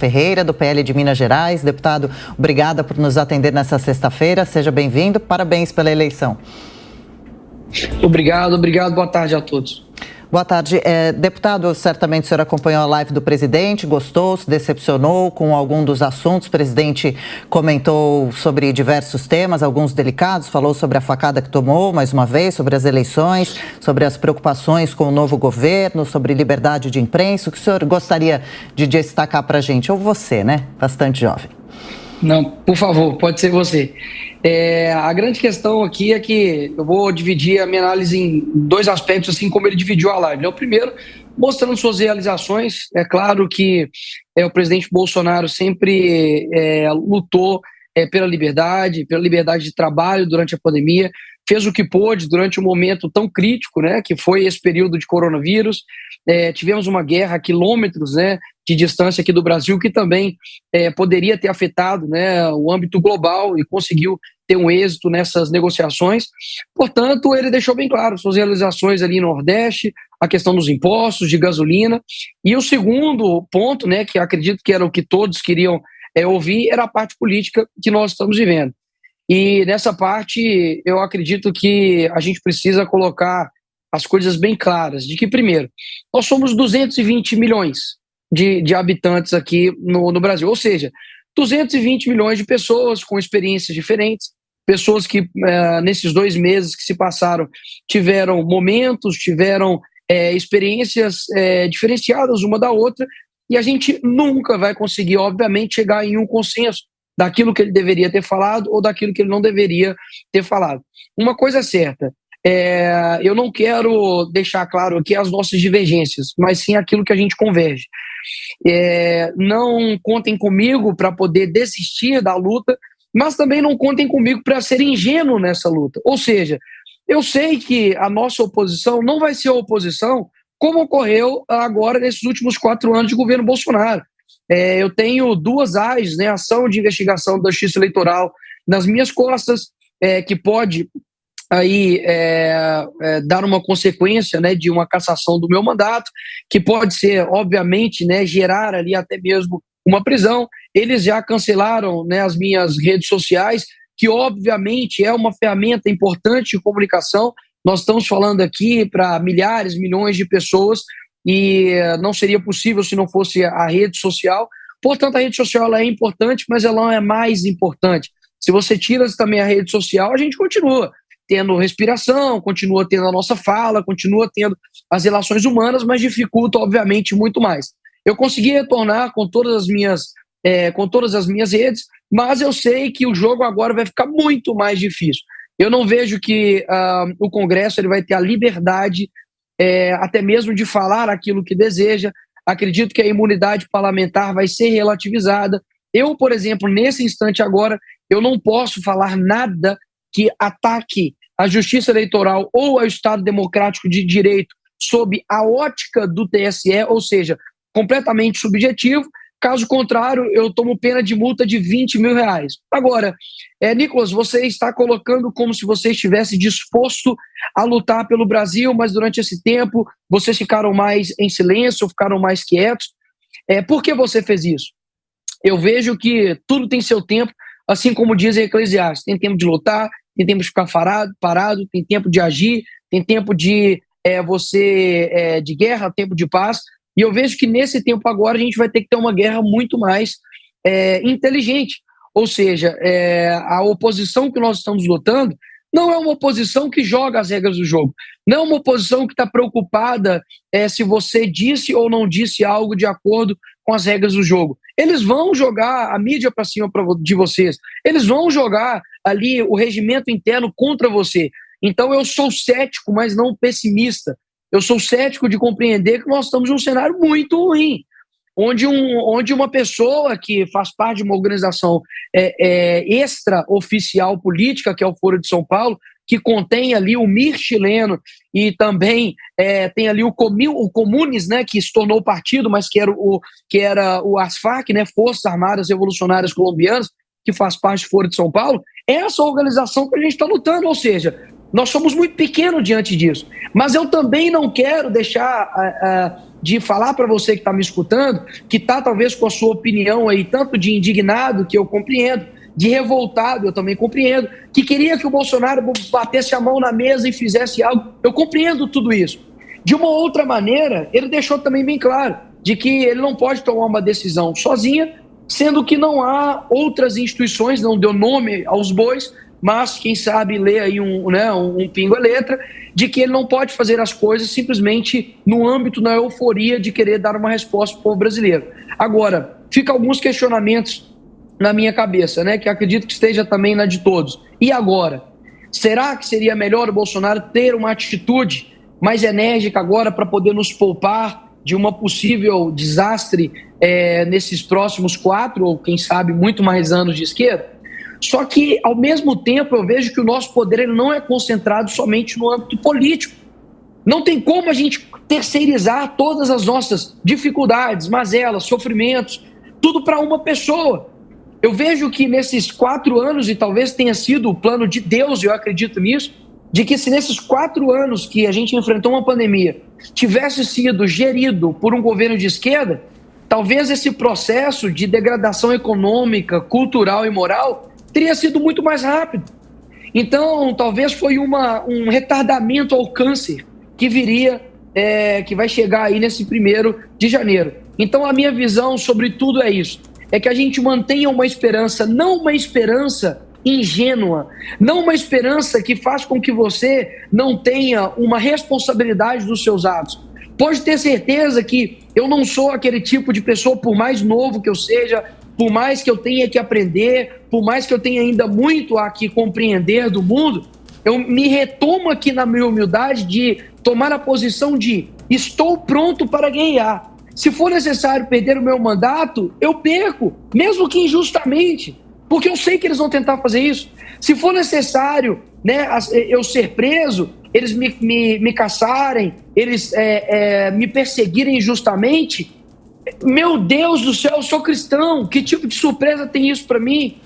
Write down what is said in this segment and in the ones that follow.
Ferreira, do PL de Minas Gerais. Deputado, obrigada por nos atender nessa sexta-feira. Seja bem-vindo. Parabéns pela eleição. Obrigado. Boa tarde a todos. Boa tarde. Deputado, certamente o senhor acompanhou a live do presidente, gostou, se decepcionou com algum dos assuntos. O presidente comentou sobre diversos temas, alguns delicados, falou sobre a facada que tomou, mais uma vez, sobre as eleições, sobre as preocupações com o novo governo, sobre liberdade de imprensa. O que o senhor gostaria de destacar para a gente? Ou você, né? Bastante jovem. Não, por favor, pode ser você. A grande questão aqui é que eu vou dividir a minha análise em dois aspectos, assim como ele dividiu a live. O primeiro, mostrando suas realizações. É claro que o presidente Bolsonaro sempre lutou pela liberdade de trabalho durante a pandemia, fez o que pôde durante um momento tão crítico, né, que foi esse período de coronavírus. Tivemos uma guerra a quilômetros, né, de distância aqui do Brasil, que também poderia ter afetado, né, o âmbito global, e conseguiu ter um êxito nessas negociações. Portanto, ele deixou bem claro suas realizações ali no Nordeste, a questão dos impostos, de gasolina. E o segundo ponto, né, que acredito que era o que todos queriam ouvir, era a parte política que nós estamos vivendo. E nessa parte, eu acredito que a gente precisa colocar as coisas bem claras, de que, primeiro, nós somos 220 milhões de habitantes aqui no Brasil, ou seja, 220 milhões de pessoas com experiências diferentes, pessoas que nesses 2 meses que se passaram tiveram momentos, tiveram experiências diferenciadas uma da outra, e a gente nunca vai conseguir, obviamente, chegar em um consenso daquilo que ele deveria ter falado ou daquilo que ele não deveria ter falado. Uma coisa é certa, eu não quero deixar claro aqui as nossas divergências, mas sim aquilo que a gente converge. Não contem comigo para poder desistir da luta, mas também não contem comigo para ser ingênuo nessa luta. Ou seja, eu sei que a nossa oposição não vai ser a oposição como ocorreu agora nesses últimos 4 anos de governo Bolsonaro. Eu tenho 2 AIs, né, ação de investigação da Justiça Eleitoral, nas minhas costas, que pode aí dar uma consequência, né, de uma cassação do meu mandato, que pode ser, obviamente, né, gerar ali até mesmo uma prisão. Eles já cancelaram, né, as minhas redes sociais, que obviamente é uma ferramenta importante de comunicação. Nós estamos falando aqui para milhares, milhões de pessoas, e não seria possível se não fosse a rede social. Portanto, a rede social ela é importante, mas ela não é mais importante. Se você tira também a rede social, a gente continua tendo respiração, continua tendo a nossa fala, continua tendo as relações humanas, mas dificulta, obviamente, muito mais. Eu consegui retornar com todas as minhas redes, mas eu sei que o jogo agora vai ficar muito mais difícil. Eu não vejo que o Congresso ele vai ter a liberdade até mesmo de falar aquilo que deseja. Acredito que a imunidade parlamentar vai ser relativizada. Eu, por exemplo, nesse instante agora, eu não posso falar nada que ataque a Justiça Eleitoral ou ao Estado Democrático de Direito sob a ótica do TSE, ou seja, completamente subjetivo. Caso contrário, eu tomo pena de multa de R$20 mil. Agora, Nicolas, você está colocando como se você estivesse disposto a lutar pelo Brasil, mas durante esse tempo vocês ficaram mais em silêncio, ficaram mais quietos. Por que você fez isso? Eu vejo que tudo tem seu tempo, assim como dizem Eclesiastes. Tem tempo de lutar, tem tempo de ficar parado, tem tempo de agir, tem tempo de de guerra, tempo de paz. E eu vejo que nesse tempo agora a gente vai ter que ter uma guerra muito mais inteligente. Ou seja, a oposição que nós estamos lutando não é uma oposição que joga as regras do jogo. Não é uma oposição que está preocupada se você disse ou não disse algo de acordo com as regras do jogo. Eles vão jogar a mídia para cima de vocês. Eles vão jogar ali o regimento interno contra você. Então eu sou cético, mas não pessimista. Eu sou cético de compreender que nós estamos num cenário muito ruim, onde uma pessoa que faz parte de uma organização extraoficial política, que é o Foro de São Paulo, que contém ali o MIR chileno e também tem ali o Comunes, né, que se tornou partido, mas que era o ASFAC, né, Forças Armadas Revolucionárias Colombianas, que faz parte do Foro de São Paulo. É essa organização que a gente está lutando, ou seja, nós somos muito pequenos diante disso. Mas eu também não quero deixar de falar para você que está me escutando, que está talvez com a sua opinião aí, tanto de indignado, que eu compreendo, de revoltado, eu também compreendo, que queria que o Bolsonaro batesse a mão na mesa e fizesse algo, eu compreendo tudo isso. De uma outra maneira, ele deixou também bem claro de que ele não pode tomar uma decisão sozinha, sendo que não há outras instituições, não deu nome aos bois, mas quem sabe lê aí um pingo a letra, de que ele não pode fazer as coisas simplesmente no âmbito, na euforia de querer dar uma resposta para o povo brasileiro. Agora, fica alguns questionamentos na minha cabeça, né, que acredito que esteja também na de todos. E agora? Será que seria melhor o Bolsonaro ter uma atitude mais enérgica agora para poder nos poupar de uma possível desastre nesses próximos 4 ou quem sabe muito mais anos de esquerda? Só que, ao mesmo tempo, eu vejo que o nosso poder ele não é concentrado somente no âmbito político. Não tem como a gente terceirizar todas as nossas dificuldades, mazelas, sofrimentos, tudo para uma pessoa. Eu vejo que nesses 4 anos, e talvez tenha sido o plano de Deus, eu acredito nisso, de que se nesses 4 anos que a gente enfrentou uma pandemia tivesse sido gerido por um governo de esquerda, talvez esse processo de degradação econômica, cultural e moral teria sido muito mais rápido. Então, talvez foi um retardamento ao câncer que viria, que vai chegar aí nesse 1º de janeiro. Então, a minha visão sobre tudo é isso. É que a gente mantenha uma esperança, não uma esperança ingênua, não uma esperança que faz com que você não tenha uma responsabilidade dos seus atos. Pode ter certeza que eu não sou aquele tipo de pessoa, por mais novo que eu seja, por mais que eu tenha que aprender, por mais que eu tenha ainda muito a que compreender do mundo, eu me retomo aqui na minha humildade de tomar a posição de estou pronto para ganhar. Se for necessário perder o meu mandato, eu perco, mesmo que injustamente, porque eu sei que eles vão tentar fazer isso. Se for necessário, né, eu ser preso, eles me caçarem, eles me perseguirem injustamente, meu Deus do céu, eu sou cristão, que tipo de surpresa tem isso para mim?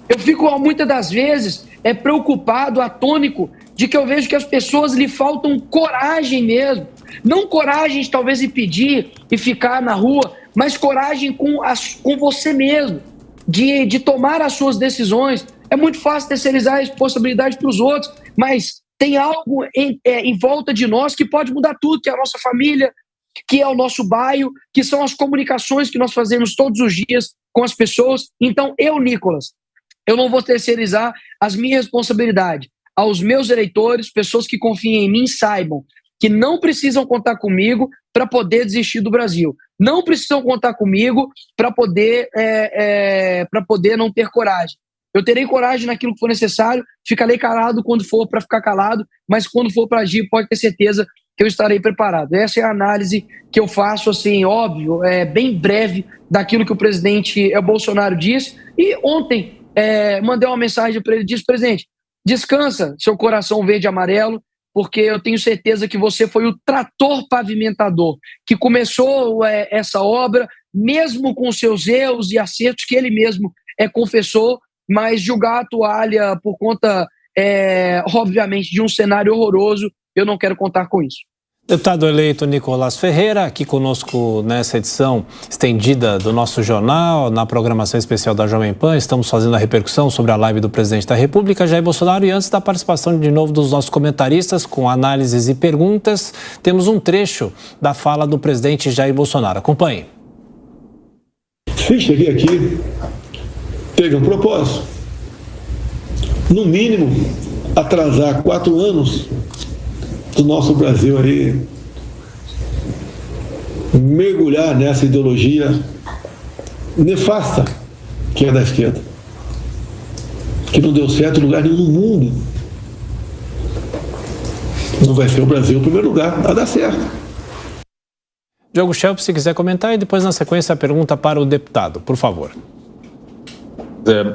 Eu fico muitas das vezes preocupado, atônico, de que eu vejo que as pessoas lhe faltam coragem mesmo. Não coragem de talvez ir pedir e ficar na rua, mas coragem com você mesmo, de tomar as suas decisões. É muito fácil terceirizar a responsabilidade para os outros, mas tem algo em volta de nós que pode mudar tudo, que é a nossa família, que é o nosso bairro, que são as comunicações que nós fazemos todos os dias com as pessoas. Então, Nicolas, eu não vou terceirizar as minhas responsabilidades aos meus eleitores, pessoas que confiem em mim, saibam que não precisam contar comigo para poder desistir do Brasil. Não precisam contar comigo para poder não ter coragem. Eu terei coragem naquilo que for necessário, ficarei calado quando for para ficar calado, mas quando for para agir, pode ter certeza que eu estarei preparado. Essa é a análise que eu faço, assim, óbvio, bem breve, daquilo que o presidente Bolsonaro disse. E ontem mandei uma mensagem para ele, disse: presidente, descansa seu coração verde e amarelo, porque eu tenho certeza que você foi o trator pavimentador que começou essa obra, mesmo com seus erros e acertos que ele mesmo confessou, mas jogar a toalha por conta, obviamente, de um cenário horroroso, eu não quero contar com isso. Deputado eleito Nicolás Ferreira, aqui conosco nessa edição estendida do nosso jornal, na programação especial da Jovem Pan. Estamos fazendo a repercussão sobre a live do presidente da República, Jair Bolsonaro, e antes da participação de novo dos nossos comentaristas com análises e perguntas, temos um trecho da fala do presidente Jair Bolsonaro. Acompanhe. Sim, cheguei aqui, teve um propósito. No mínimo, atrasar 4 anos do nosso Brasil aí, mergulhar nessa ideologia nefasta que é da esquerda, que não deu certo em lugar nenhum no mundo. Não vai ser o Brasil em primeiro lugar, vai dar certo. Diogo Schelp, se quiser comentar, e depois na sequência a pergunta para o deputado, por favor.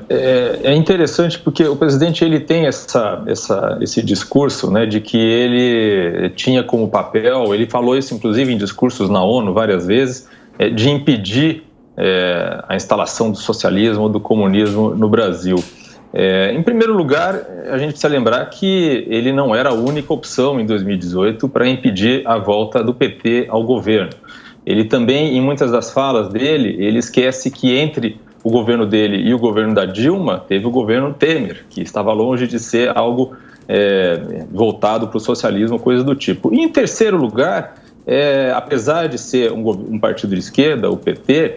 É interessante porque o presidente ele tem esse discurso, né, de que ele tinha como papel, ele falou isso inclusive em discursos na ONU várias vezes, de impedir a instalação do socialismo ou do comunismo no Brasil. Em primeiro lugar, a gente precisa lembrar que ele não era a única opção em 2018 para impedir a volta do PT ao governo. Ele também, em muitas das falas dele, ele esquece que entre o governo dele e o governo da Dilma, teve o governo Temer, que estava longe de ser algo voltado para o socialismo, coisa do tipo. E em terceiro lugar, apesar de ser um partido de esquerda, o PT,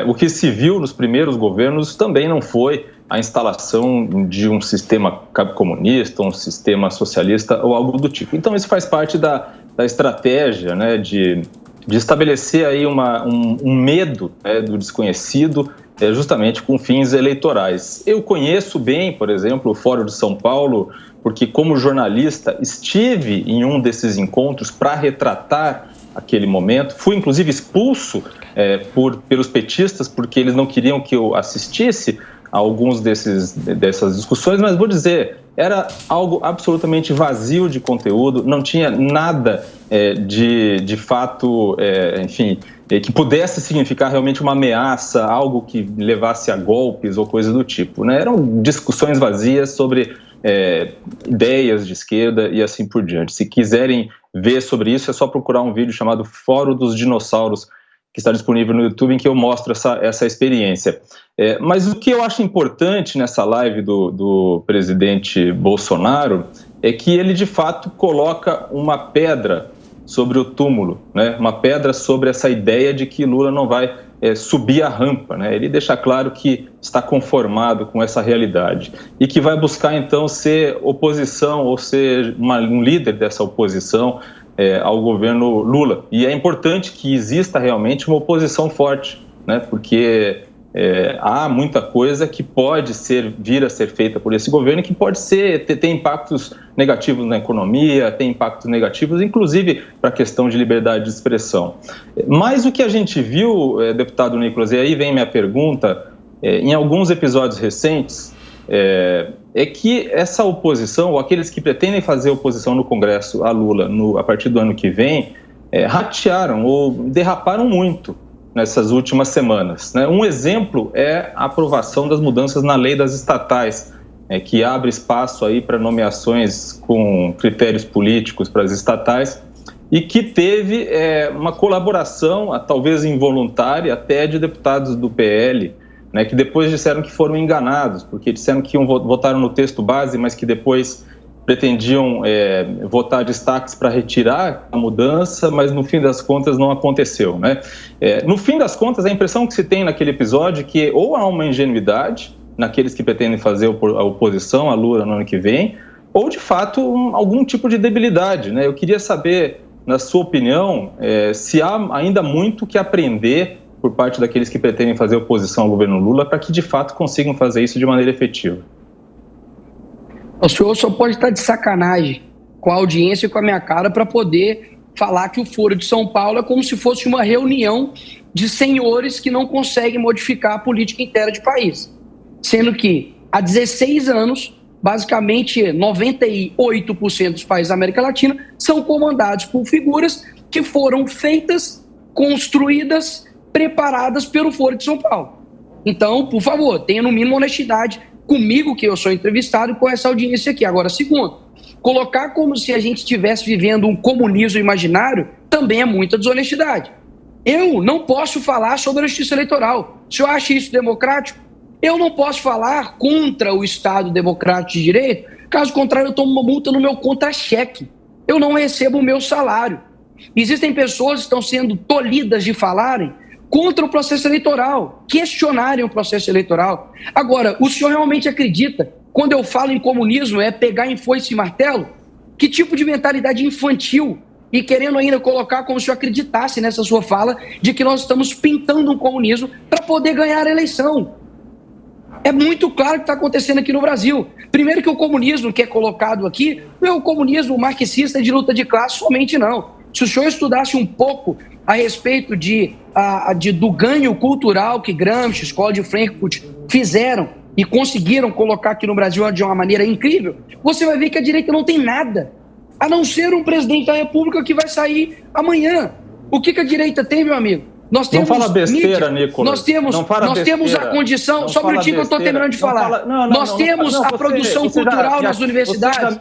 o que se viu nos primeiros governos também não foi a instalação de um sistema comunista, um sistema socialista ou algo do tipo. Então isso faz parte da estratégia, né, de estabelecer aí um medo, do desconhecido, justamente com fins eleitorais. Eu conheço bem, por exemplo, o Fórum de São Paulo, porque como jornalista estive em um desses encontros para retratar aquele momento. Fui, inclusive, expulso pelos petistas porque eles não queriam que eu assistisse a alguns dessas discussões, mas vou dizer, era algo absolutamente vazio de conteúdo, não tinha nada de fato, enfim, que pudesse significar realmente uma ameaça, algo que levasse a golpes ou coisa do tipo, né? Eram discussões vazias sobre ideias de esquerda e assim por diante. Se quiserem ver sobre isso, é só procurar um vídeo chamado Fórum dos Dinossauros, que está disponível no YouTube, em que eu mostro essa experiência. Mas o que eu acho importante nessa live do presidente Bolsonaro é que ele, de fato, coloca uma pedra sobre o túmulo, né? Uma pedra sobre essa ideia de que Lula não vai subir a rampa, né? Ele deixa claro que está conformado com essa realidade e que vai buscar, então, ser oposição ou ser um líder dessa oposição ao governo Lula. E é importante que exista realmente uma oposição forte, né? Porque há muita coisa que pode vir a ser feita por esse governo e que pode ter impactos negativos na economia, ter impactos negativos, inclusive para a questão de liberdade de expressão. Mas o que a gente viu, deputado Nicolas, e aí vem minha pergunta, em alguns episódios recentes, é que essa oposição, ou aqueles que pretendem fazer oposição no Congresso a Lula a partir do ano que vem, ratearam ou derraparam muito nessas últimas semanas, né? Um exemplo é a aprovação das mudanças na lei das estatais, que abre espaço aí para nomeações com critérios políticos para as estatais e que teve uma colaboração, talvez involuntária, até de deputados do PL, né, que depois disseram que foram enganados, porque disseram que votaram no texto base, mas que depois pretendiam votar destaques para retirar a mudança, mas no fim das contas não aconteceu, né? No fim das contas, a impressão que se tem naquele episódio é que ou há uma ingenuidade naqueles que pretendem fazer a oposição a Lula no ano que vem, ou de fato algum tipo de debilidade, né? Eu queria saber, na sua opinião, se há ainda muito que aprender por parte daqueles que pretendem fazer oposição ao governo Lula para que de fato consigam fazer isso de maneira efetiva. O senhor só pode estar de sacanagem com a audiência e com a minha cara para poder falar que o Foro de São Paulo é como se fosse uma reunião de senhores que não conseguem modificar a política interna de país. Sendo que há 16 anos, basicamente 98% dos países da América Latina são comandados por figuras que foram feitas, construídas, preparadas pelo Foro de São Paulo. Então, por favor, tenha no mínimo honestidade comigo, que eu sou entrevistado, e com essa audiência aqui. Agora, segundo, colocar como se a gente estivesse vivendo um comunismo imaginário também é muita desonestidade. Eu não posso falar sobre a justiça eleitoral. O senhor acha isso democrático? Eu não posso falar contra o Estado democrático de direito, caso contrário eu tomo uma multa no meu contra-cheque. Eu não recebo o meu salário. Existem pessoas que estão sendo tolhidas de falarem contra o processo eleitoral, questionarem o processo eleitoral. Agora, o senhor realmente acredita, quando eu falo em comunismo, pegar em foice e martelo? Que tipo de mentalidade infantil? E querendo ainda colocar como se o senhor acreditasse nessa sua fala de que nós estamos pintando um comunismo para poder ganhar a eleição. É muito claro o que está acontecendo aqui no Brasil. Primeiro que o comunismo que é colocado aqui não é o comunismo marxista de luta de classe somente, não. Se o senhor estudasse um pouco a respeito do ganho cultural que Gramsci, Escola de Frankfurt fizeram e conseguiram colocar aqui no Brasil de uma maneira incrível, você vai ver que a direita não tem nada, a não ser um presidente da República que vai sair amanhã. O que a direita tem, meu amigo? Nós temos não fala besteira, mídia, Nicolas. Nós temos a condição, só um minutinho que eu estou terminando de falar. Nós temos a produção cultural nas universidades.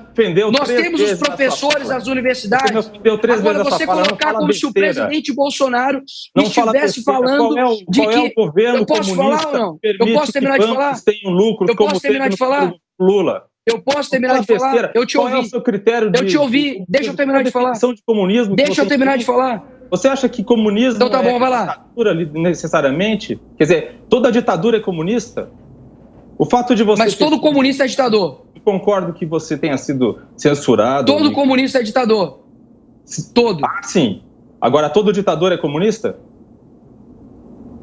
Nós temos os professores das universidades. Agora, você colocar como se o presidente Bolsonaro estivesse falando de que... Eu posso falar ou não? Eu posso terminar de falar? Eu posso terminar de falar? Lula. Eu posso terminar de falar? Eu te ouvi. Qual é o seu critério eu te ouvi. Deixa eu terminar de falar. Deixa eu terminar de falar. Você acha que comunismo então, tá bom, vai lá. Ditadura necessariamente? Quer dizer, toda ditadura é comunista? O fato de você... Mas todo comunista é ditador. Eu concordo que você tenha sido censurado. Todo comunista é ditador. Todo. Ah, sim. Agora, todo ditador é comunista?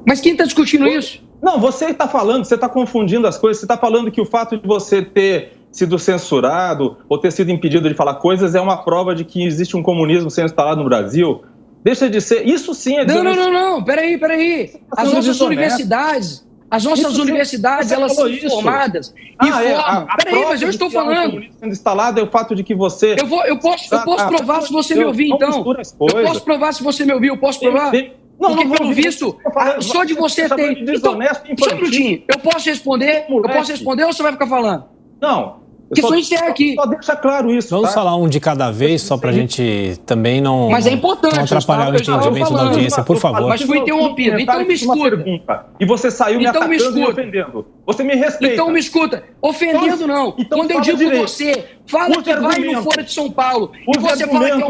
Mas quem está discutindo isso? Não, você está falando, você está confundindo as coisas. Você está falando que o fato de você ter sido censurado ou ter sido impedido de falar coisas é uma prova de que existe um comunismo sendo instalado no Brasil. Deixa de ser... Isso sim é... Não. Peraí. As nossas universidades, elas são formadas. Peraí, mas eu estou falando. Sendo instalado é o fato de que você... Eu posso provar se você me ouvir, então. Eu posso provar se você me ouvir, eu posso provar? Porque, pelo visto, só de você ter... Então, só um minutinho. Eu posso responder ou você vai ficar falando? Não. Que só encerra aqui. Só deixa claro isso. Vamos falar um de cada vez, só para a gente também não, mas é importante, não atrapalhar o entendimento da audiência, por favor. Mas fui interrompido, então me escuta. E você saiu me atacando e ofendendo. Você me respeita. Então me escuta. Ofendendo não. Então, quando eu digo que você fala que vai no Foro de São Paulo e você fala que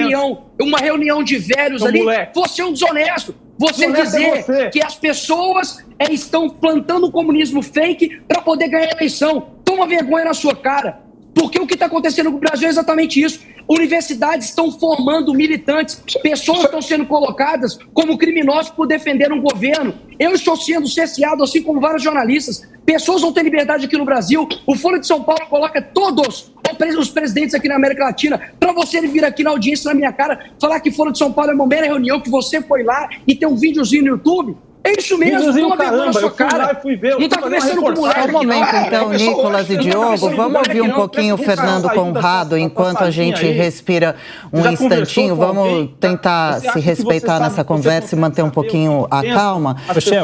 é uma reunião de velhos ali, você é um desonesto. Você dizer que as pessoas estão plantando o comunismo fake para poder ganhar a eleição. Toma vergonha na sua cara. Porque o que está acontecendo no Brasil é exatamente isso. Universidades estão formando militantes, pessoas estão sendo colocadas como criminosos por defender um governo. Eu estou sendo cerceado, assim como vários jornalistas. Pessoas não têm liberdade aqui no Brasil. O Folha de São Paulo coloca todos os presidentes aqui na América Latina para você vir aqui na audiência na minha cara falar que Folha de São Paulo é uma mera reunião, que você foi lá e tem um videozinho no YouTube. É isso mesmo, toma vergonha na sua cara. Não está conversando com moleque. Só um momento, então, Nicolas e Diogo. Vamos ouvir um pouquinho o Fernando Conrado, enquanto a gente respira um instantinho. Vamos tentar se respeitar nessa conversa e manter um pouquinho a calma.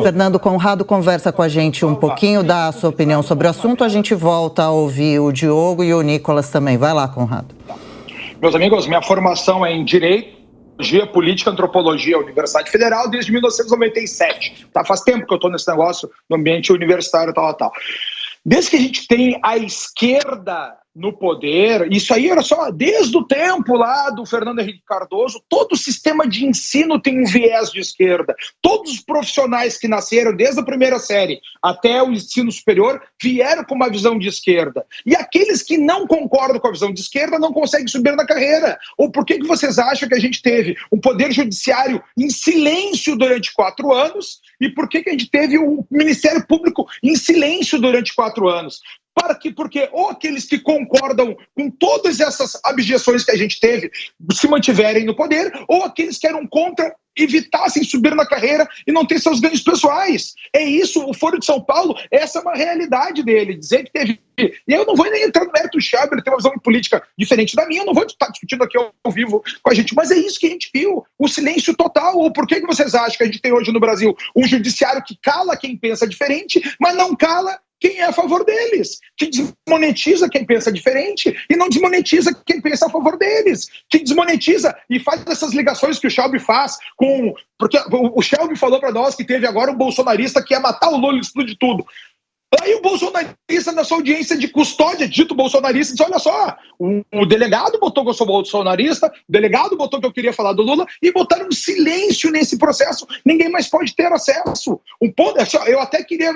Fernando Conrado conversa com a gente um pouquinho, dá a sua opinião sobre o assunto. A gente volta a ouvir o Diogo e o Nicolas também. Vai lá, Conrado. Meus amigos, minha formação é em Direito, Política, Antropologia, Universidade Federal, desde 1997. Tá? Faz tempo que eu estou nesse negócio, no ambiente universitário, tal. Desde que a gente tem a esquerda no poder, isso aí era só desde o tempo lá do Fernando Henrique Cardoso, todo o sistema de ensino tem um viés de esquerda. Todos os profissionais que nasceram desde a primeira série até o ensino superior vieram com uma visão de esquerda. E aqueles que não concordam com a visão de esquerda não conseguem subir na carreira. Ou por que vocês acham que a gente teve um poder judiciário em silêncio durante 4 anos? E por que a gente teve um Ministério Público em silêncio durante 4 anos? Porque ou aqueles que concordam com todas essas abjeções que a gente teve se mantiverem no poder, ou aqueles que eram contra evitassem subir na carreira e não ter seus ganhos pessoais. É isso, o Foro de São Paulo, essa é uma realidade dele, dizer que teve... E eu não vou nem entrar no mérito do Chab, ele tem uma visão política diferente da minha, eu não vou estar discutindo aqui ao vivo com a gente, mas é isso que a gente viu, o silêncio total. Ou por que vocês acham que a gente tem hoje no Brasil um judiciário que cala quem pensa diferente, mas não cala quem é a favor deles, que desmonetiza quem pensa diferente e não desmonetiza quem pensa a favor deles, que desmonetiza e faz essas ligações que o Shelby faz com... Porque o Shelby falou para nós que teve agora um bolsonarista que ia matar o Lula e explodir tudo. Aí o bolsonarista, na sua audiência de custódia, dito bolsonarista, disse: olha só, o delegado botou que eu sou bolsonarista, o delegado botou que eu queria falar do Lula, e botaram um silêncio nesse processo. Ninguém mais pode ter acesso. Eu até queria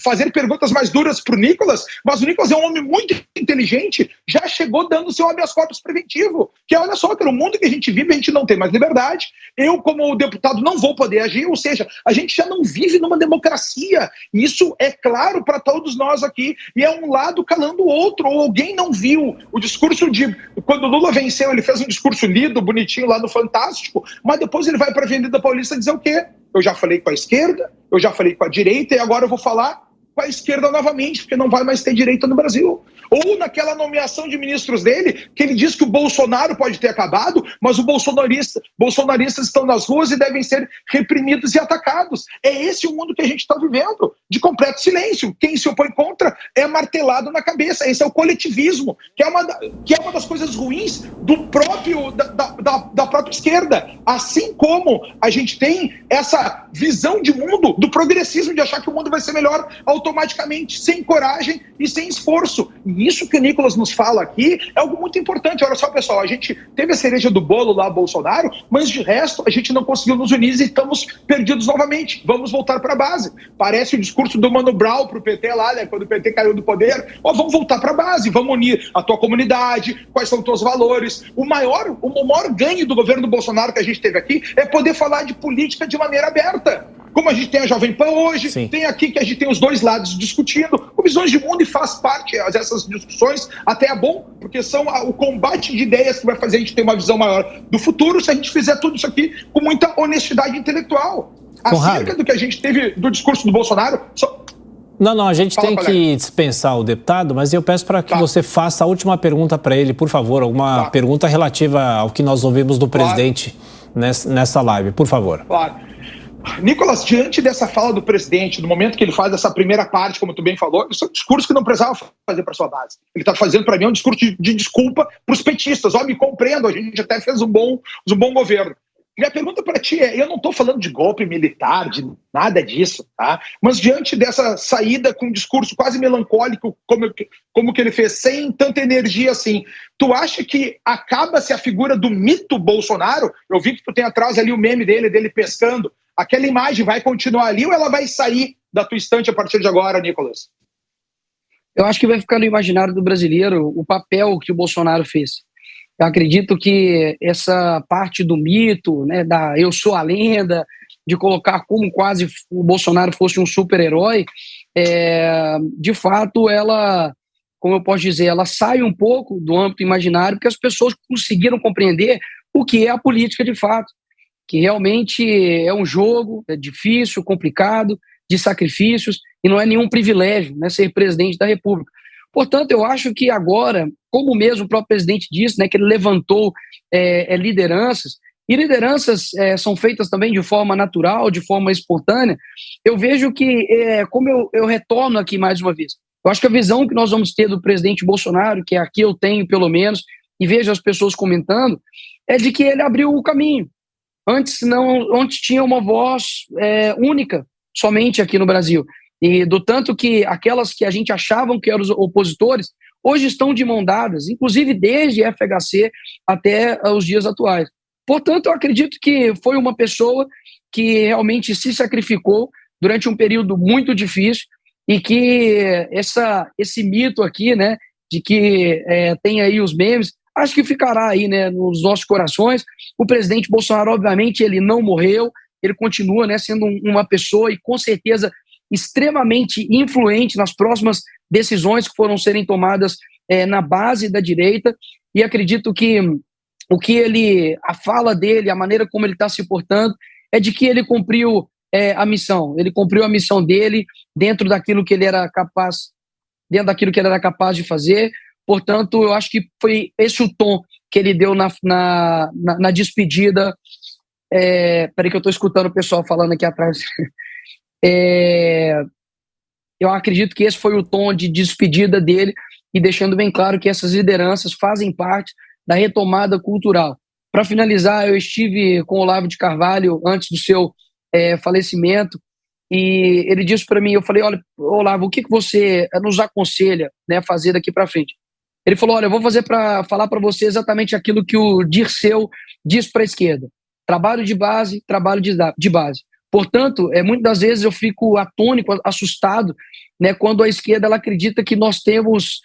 fazer perguntas mais duras para o Nicolas, mas o Nicolas é um homem muito inteligente, já chegou dando seu habeas corpus preventivo, que olha só, pelo mundo que a gente vive, a gente não tem mais liberdade. Eu, como deputado, não vou poder agir, ou seja, a gente já não vive numa democracia. Isso é claro para todos nós aqui, e é um lado calando o outro. Ou alguém não viu o discurso de... Quando o Lula venceu, ele fez um discurso lido, bonitinho lá no Fantástico, mas depois ele vai para a Avenida Paulista dizer o quê? Eu já falei com a esquerda, eu já falei com a direita, e agora eu vou falar com a esquerda novamente, porque não vai mais ter direita no Brasil. Ou naquela nomeação de ministros dele, que ele diz que o Bolsonaro pode ter acabado, mas os bolsonaristas estão nas ruas e devem ser reprimidos e atacados. É esse o mundo que a gente está vivendo, de completo silêncio. Quem se opõe contra é martelado na cabeça. Esse é o coletivismo, que é uma das coisas ruins da própria esquerda. Assim como a gente tem essa visão de mundo do progressismo, de achar que o mundo vai ser melhor automaticamente, sem coragem e sem esforço. E isso que o Nicolas nos fala aqui é algo muito importante. Olha só, pessoal, a gente teve a cereja do bolo lá, Bolsonaro, mas de resto a gente não conseguiu nos unir e estamos perdidos novamente. Vamos voltar para a base. Parece o discurso do Mano Brown para o PT lá, né, quando o PT caiu do poder. Vamos voltar para a base, vamos unir a tua comunidade, quais são os teus valores. O maior ganho do governo do Bolsonaro que a gente teve aqui é poder falar de política de maneira aberta. Como a gente tem a Jovem Pan hoje, sim, tem aqui que a gente tem os dois lados discutindo, com visões de mundo, e faz parte dessas discussões, até é bom, porque são o combate de ideias que vai fazer a gente ter uma visão maior do futuro, se a gente fizer tudo isso aqui com muita honestidade intelectual. Acerca do que a gente teve do discurso do Bolsonaro... Não, a gente tem que dispensar o deputado, mas eu peço para que você faça a última pergunta para ele, por favor, alguma pergunta relativa ao que nós ouvimos do presidente nessa live, por favor. Claro. Nicolas, diante dessa fala do presidente, no momento que ele faz essa primeira parte, como tu bem falou, isso é um discurso que não precisava fazer para sua base. Ele está fazendo, para mim, um discurso de desculpa para os petistas. Me compreendo, a gente até fez um bom governo. Minha pergunta para ti é, eu não estou falando de golpe militar, de nada disso, tá? Mas diante dessa saída com um discurso quase melancólico, como que ele fez, sem tanta energia assim, tu acha que acaba-se a figura do mito Bolsonaro? Eu vi que tu tem atrás ali o meme dele pescando. Aquela imagem vai continuar ali ou ela vai sair da tua estante a partir de agora, Nicolas? Eu acho que vai ficar no imaginário do brasileiro o papel que o Bolsonaro fez. Eu acredito que essa parte do mito, né, da eu sou a lenda, de colocar como quase o Bolsonaro fosse um super-herói, de fato, ela, como eu posso dizer, ela sai um pouco do âmbito imaginário, porque as pessoas conseguiram compreender o que é a política de fato, que realmente é um jogo, é difícil, complicado, de sacrifícios, e não é nenhum privilégio, né, ser presidente da República. Portanto, eu acho que agora, como mesmo o próprio presidente disse, né, que ele levantou lideranças, e lideranças são feitas também de forma natural, de forma espontânea, eu vejo que, como eu retorno aqui mais uma vez, eu acho que a visão que nós vamos ter do presidente Bolsonaro, que aqui eu tenho pelo menos, e vejo as pessoas comentando, é de que ele abriu o caminho. Antes tinha uma voz única, somente aqui no Brasil. E do tanto que aquelas que a gente achavam que eram os opositores, hoje estão de mão dadas, inclusive desde FHC até os dias atuais. Portanto, eu acredito que foi uma pessoa que realmente se sacrificou durante um período muito difícil e que esse mito aqui, né, de que tem aí os memes, acho que ficará aí, né, nos nossos corações. O presidente Bolsonaro, obviamente, ele não morreu, ele continua, né, sendo uma pessoa e com certeza extremamente influente nas próximas decisões que foram serem tomadas na base da direita, e acredito que a fala dele, a maneira como ele está se portando, é de que ele cumpriu a missão, dele dentro daquilo que ele era capaz de fazer. Portanto, eu acho que foi esse o tom que ele deu na despedida. Peraí que eu estou escutando o pessoal falando aqui atrás. Eu acredito que esse foi o tom de despedida dele, e deixando bem claro que essas lideranças fazem parte da retomada cultural. Para finalizar, eu estive com o Olavo de Carvalho antes do seu falecimento, e ele disse para mim, eu falei, olha, Olavo, o que você nos aconselha, né, fazer daqui para frente? Ele falou, olha, eu vou falar para você exatamente aquilo que o Dirceu diz para a esquerda. Trabalho de base, trabalho de base. Portanto, muitas das vezes eu fico atônico, assustado, né, quando a esquerda ela acredita que nós temos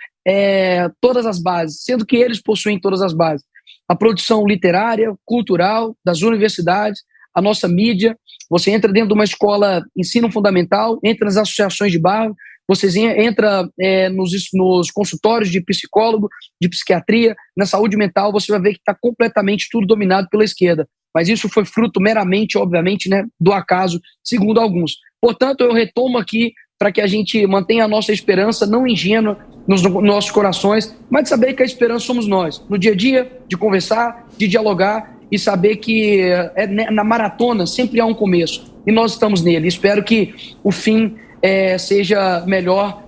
todas as bases, sendo que eles possuem todas as bases. A produção literária, cultural, das universidades, a nossa mídia. Você entra dentro de uma escola ensino fundamental, entra nas associações de bairro, você entra nos consultórios de psicólogo, de psiquiatria, na saúde mental, você vai ver que está completamente tudo dominado pela esquerda. Mas isso foi fruto meramente, obviamente, né, do acaso, segundo alguns. Portanto, eu retomo aqui para que a gente mantenha a nossa esperança não ingênua nos nossos corações, mas de saber que a esperança somos nós, no dia a dia, de conversar, de dialogar e saber que na maratona sempre há um começo e nós estamos nele. Espero que o fim seja melhor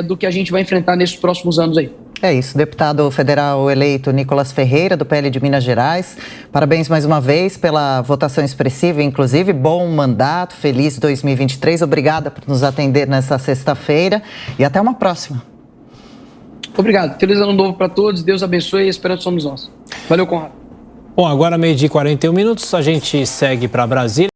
do que a gente vai enfrentar nesses próximos anos aí. É isso, deputado federal eleito Nicolas Ferreira, do PL de Minas Gerais. Parabéns mais uma vez pela votação expressiva, inclusive. Bom mandato, feliz 2023. Obrigada por nos atender nessa sexta-feira e até uma próxima. Obrigado. Feliz ano novo para todos. Deus abençoe e a esperança somos nós. Valeu, Conrado. Bom, agora 12h41, a gente segue para Brasília.